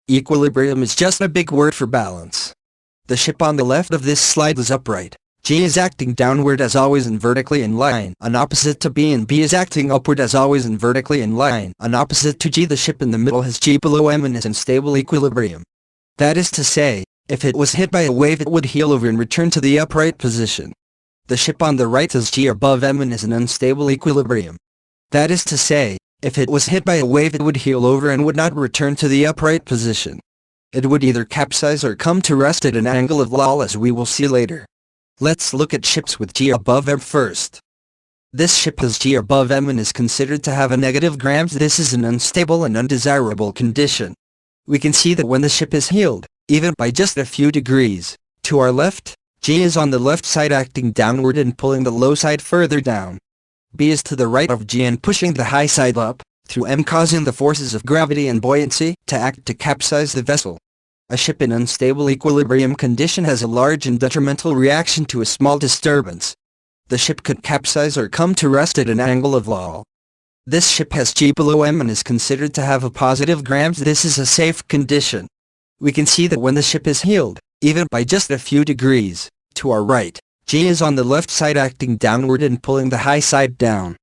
Equilibrium is just a big word for balance. The ship on the left of this slide is upright. G is acting downward as always and vertically in line, and opposite to B, and B is acting upward as always and vertically in line, and opposite to G. The ship in the middle has G below M and is in stable equilibrium. That is to say, if it was hit by a wave it would heel over and return to the upright position. The ship on the right has G above M and is in unstable equilibrium. That is to say, if it was hit by a wave it would heel over and would not return to the upright position. It would either capsize or come to rest at an angle of loll, as we will see later. Let's look at ships with G above M first. This ship has G above M and is considered to have a negative grams. This is an unstable and undesirable condition. We can see that when the ship is heeled, even by just a few degrees, to our left, G is on the left side acting downward and pulling the low side further down. B is to the right of G and pushing the high side up, through M, causing the forces of gravity and buoyancy to act to capsize the vessel. A ship in unstable equilibrium condition has a large and detrimental reaction to a small disturbance. The ship could capsize or come to rest at an angle of loll. This ship has G below M and is considered to have a positive grams. This is a safe condition. We can see that when the ship is heeled, even by just a few degrees, to our right, G is on the left side acting downward and pulling the high side down.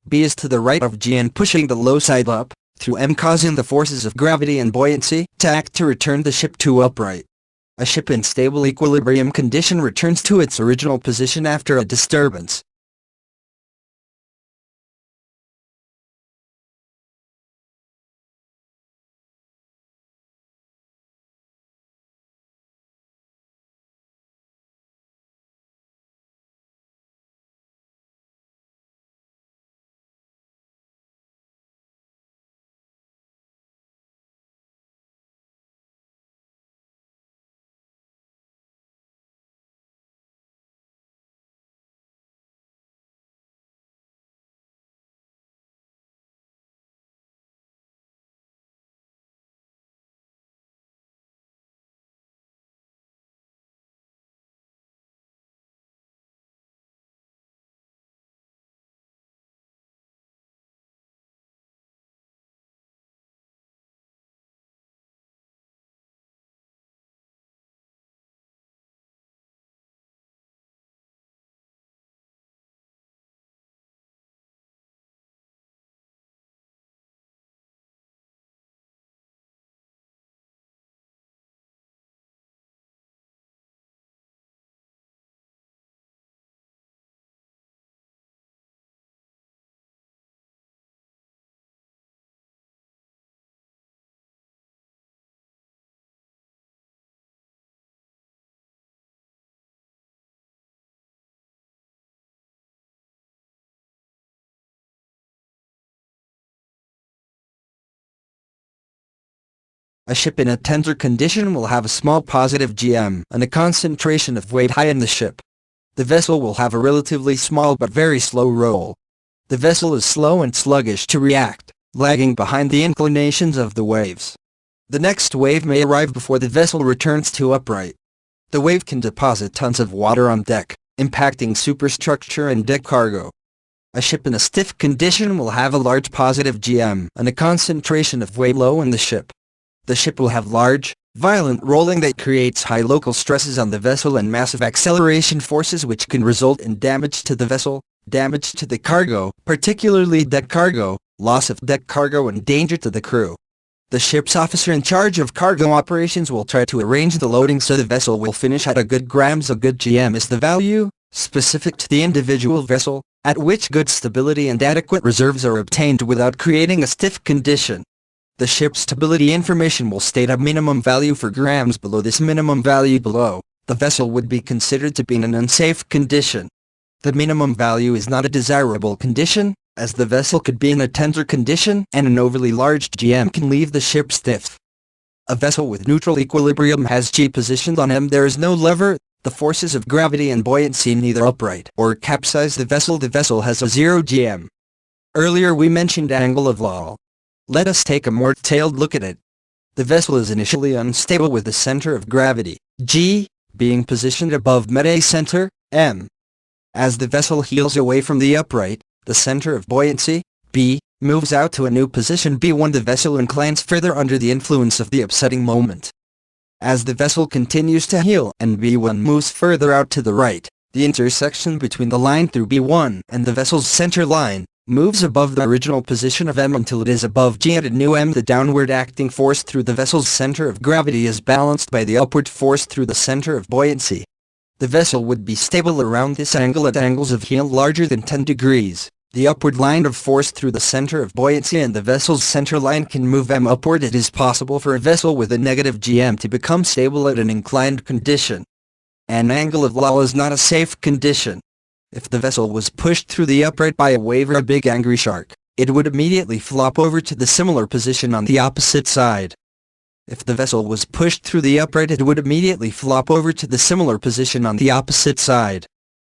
B is to the right of G and pushing the low side up, through M, causing the forces of gravity and buoyancy to act to return the ship to upright. A ship in stable equilibrium condition returns to its original position after a disturbance. A ship in a tender condition will have a small positive GM and a concentration of weight high in the ship. The vessel will have a relatively small but very slow roll. The vessel is slow and sluggish to react, lagging behind the inclinations of the waves. The next wave may arrive before the vessel returns to upright. The wave can deposit tons of water on deck, impacting superstructure and deck cargo. A ship in a stiff condition will have a large positive GM and a concentration of weight low in the ship. The ship will have large, violent rolling that creates high local stresses on the vessel and massive acceleration forces which can result in damage to the vessel, damage to the cargo, particularly deck cargo, loss of deck cargo and danger to the crew. The ship's officer in charge of cargo operations will try to arrange the loading so the vessel will finish at a good grams. A good GM is the value, specific to the individual vessel, at which good stability and adequate reserves are obtained without creating a stiff condition. The ship's stability information will state a minimum value for grams. Below this minimum value the vessel would be considered to be in an unsafe condition. The minimum value is not a desirable condition, as the vessel could be in a tender condition and an overly large GM can leave the ship stiff. A vessel with neutral equilibrium has G positioned on M. There is no lever. The forces of gravity and buoyancy neither upright or capsize the vessel. The vessel has a 0 GM. Earlier we mentioned angle of loll. Let us take a more detailed look at it. The vessel is initially unstable with the center of gravity, G, being positioned above mid-A center, M. As the vessel heels away from the upright, the center of buoyancy, B, moves out to a new position B1. The vessel inclines further under the influence of the upsetting moment. As the vessel continues to heel and B1 moves further out to the right, the intersection between the line through B1 and the vessel's center line moves above the original position of M until it is above G at a new M. The downward acting force through the vessel's center of gravity is balanced by the upward force through the center of buoyancy. The vessel would be stable around this angle at angles of heel larger than 10 degrees. The upward line of force through the center of buoyancy and the vessel's center line can move M upward. It is possible for a vessel with a negative GM to become stable at an inclined condition. An angle of loll is not a safe condition. If the vessel was pushed through the upright by a wave or a big angry shark, it would immediately flop over to the similar position on the opposite side. If the vessel was pushed through the upright, it would immediately flop over to the similar position on the opposite side.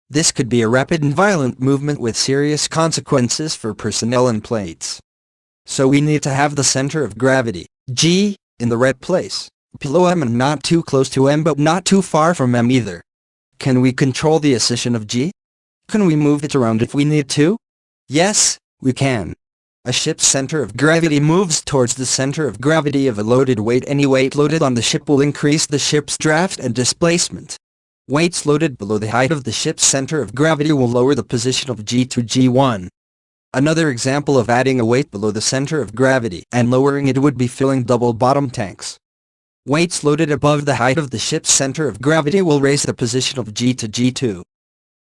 This could be a rapid and violent movement with serious consequences for personnel and plates. So we need to have the center of gravity, G, in the right place, below M and not too close to M but not too far from M either. Can we control the ascension of G? Can we move it around if we need to? Yes, we can. A ship's center of gravity moves towards the center of gravity of a loaded weight. Any weight loaded on the ship will increase the ship's draft and displacement. Weights loaded below the height of the ship's center of gravity will lower the position of G to G1. Another example of adding a weight below the center of gravity and lowering it would be filling double bottom tanks. Weights loaded above the height of the ship's center of gravity will raise the position of G to G2.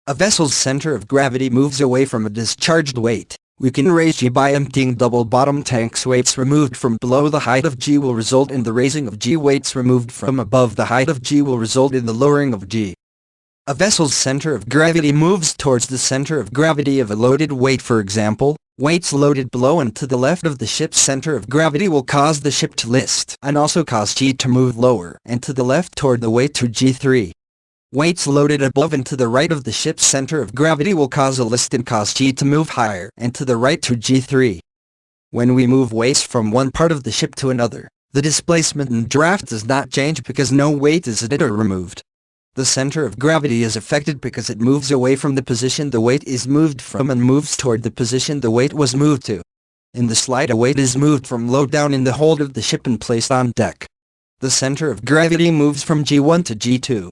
A vessel's center of gravity moves away from a discharged weight. We can raise G by emptying double bottom tanks. Weights removed from below the height of G will result in the raising of G. Weights removed from above the height of G will result in the lowering of G. A vessel's center of gravity moves towards the center of gravity of a loaded weight. For example, weights loaded below and to the left of the ship's center of gravity will cause the ship to list and also cause G to move lower and to the left toward the weight to G3. Weights loaded above and to the right of the ship's center of gravity will cause a list and cause G to move higher and to the right to G3. When we move weights from one part of the ship to another, the displacement and draft does not change because no weight is added or removed. The center of gravity is affected because it moves away from the position the weight is moved from and moves toward the position the weight was moved to. In the slide, a weight is moved from low down in the hold of the ship and placed on deck. The center of gravity moves from G1 to G2.